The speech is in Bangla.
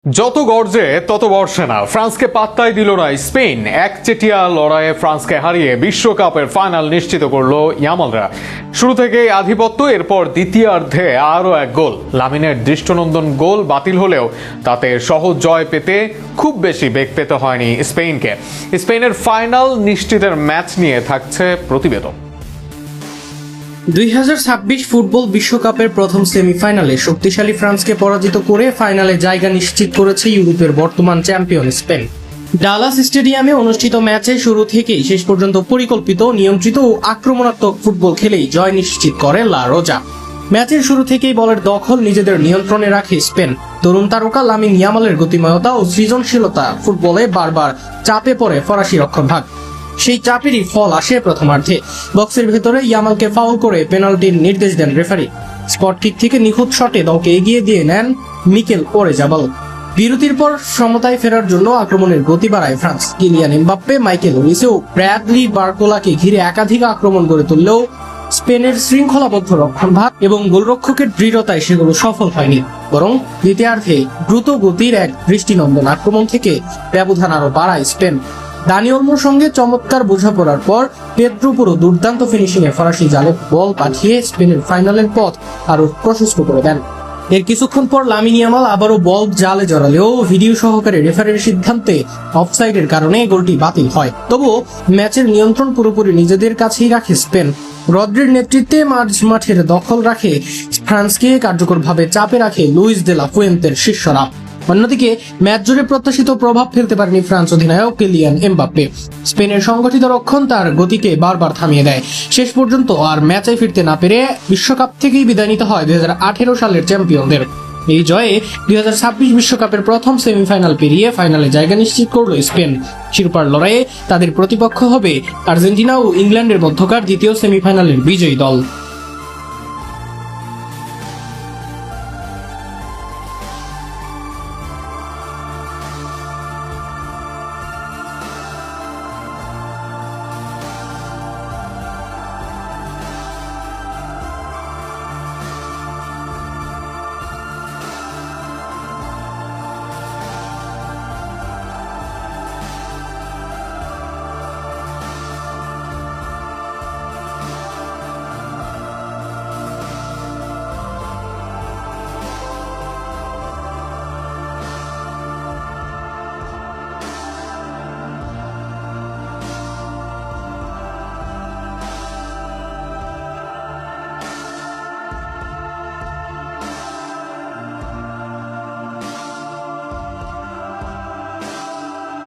যত গর্জে তত বর্ষে না, ফ্রান্সকে পাত্তাই দিল না স্পেন। একচেটিয়া লড়াইয়ে ফ্রান্সকে হারিয়ে বিশ্বকাপের ফাইনাল নিশ্চিত করলো ইয়ামালরা। শুরু থেকে আধিপত্য, এরপর দ্বিতীয়ার্ধে আরও এক গোল। লামিনের দৃষ্টিনন্দন গোল বাতিল হলেও তাতে সহজ জয় পেতে খুব বেশি বেগ পেতে হয়নি স্পেনকে। স্পেনের ফাইনাল নিশ্চিতের ম্যাচ নিয়ে থাকছে প্রতিবেদন। 2026 ফুটবল বিশ্বকাপের প্রথম সেমিফাইনালে শক্তিশালী ফ্রান্সকে পরাজিত করে ফাইনালে জায়গা নিশ্চিত করেছে ইউরোপের বর্তমান চ্যাম্পিয়ন স্পেন। ডালাস স্টেডিয়ামে অনুষ্ঠিত ম্যাচে শুরু থেকেই শেষ পর্যন্ত পরিকল্পিত, নিয়ন্ত্রিত ও আক্রমণাত্মক ফুটবল খেলেই জয় নিশ্চিত করে লা রোজা। ম্যাচের শুরু থেকেই বলের দখল নিজেদের নিয়ন্ত্রণে রাখে স্পেন। তরুণ তারকা লামিন ইয়ামালের গতিময়তা ও সৃজনশীলতা ফুটবলে বারবার চাপে পড়ে ফরাসি রক্ষণভাগ। সেই চাপেরই ফল আসে প্রথমার্ধে। বক্সের ভেতরে ইয়ামালকে ফাউল করে পেনাল্টির নির্দেশ দেন রেফারি। স্পট কিক থেকে নিখুঁত শটে দলকে এগিয়ে দিয়ে নেন মিকেল ওরেজাবাল। বিরতির পর সমতায় ফেরার জন্য আক্রমণের গতি বাড়ায় France. Kylian Mbappe, Michael Olise ও ব্র্যাডলি বার্কোলাকে ঘিরে একাধিক আক্রমণ গড়ে তুললেও স্পেনের শৃঙ্খলাবদ্ধ রক্ষণভাগ এবং গোলরক্ষকের দৃঢ়তায় সেগুলো সফল হয়নি। বরং দ্বিতীয়ার্ধে দ্রুত গতির এক দৃষ্টিনন্দন আক্রমণ থেকে ব্যবধান আরো বাড়ায় স্পেন। দানি ওলমোর সঙ্গে চমৎকার বোঝাপড়ার পর পেদ্রো পুরো দুর্দান্ত ফিনিশিংয়ে ফরাসি জালে বল পাঠিয়ে স্পেনের ফাইনালের পথ আরো প্রশস্ত করে দেন। এর কিছুক্ষণ পর লামিন ইয়ামাল আবারও বল জালে জড়ালেও ভিডিও সহকারে রেফারির সিদ্ধান্তে অফসাইডের কারণে গোলটি বাতিল হয়। তবুও ম্যাচের নিয়ন্ত্রণ পুরোপুরি নিজেদের কাছেই রাখে স্পেন। রদ্রির নেতৃত্বে মাঠের দখল রাখে ফ্রান্সকে, কার্যকরভাবে চাপে রাখে লুইস দে লা ফুয়েন্তের শিষ্যরা। অন্যদিকে ম্যাচ জুড়ে প্রত্যাশিত প্রভাব ফেলতে পারেনি ফ্রান্স অধিনায়ক কিলিয়ান এমবাপ্পে। স্পেনের সংগঠিত রক্ষণ তার গতিকে বারবার থামিয়ে দেয়। শেষ পর্যন্ত আর ম্যাচে ফিরতে না পেরে বিশ্বকাপ থেকেই বিদায় নিতে হয় 2018 সালের চ্যাম্পিয়নদের। এই জয়ে 2026 বিশ্বকাপের প্রথম সেমিফাইনাল পেরিয়ে ফাইনালে জায়গা নিশ্চিত করল স্পেন। শিরোপার লড়াইয়ে তাদের প্রতিপক্ষ হবে আর্জেন্টিনা ও ইংল্যান্ডের মধ্যকার দ্বিতীয় সেমিফাইনালের বিজয়ী দল।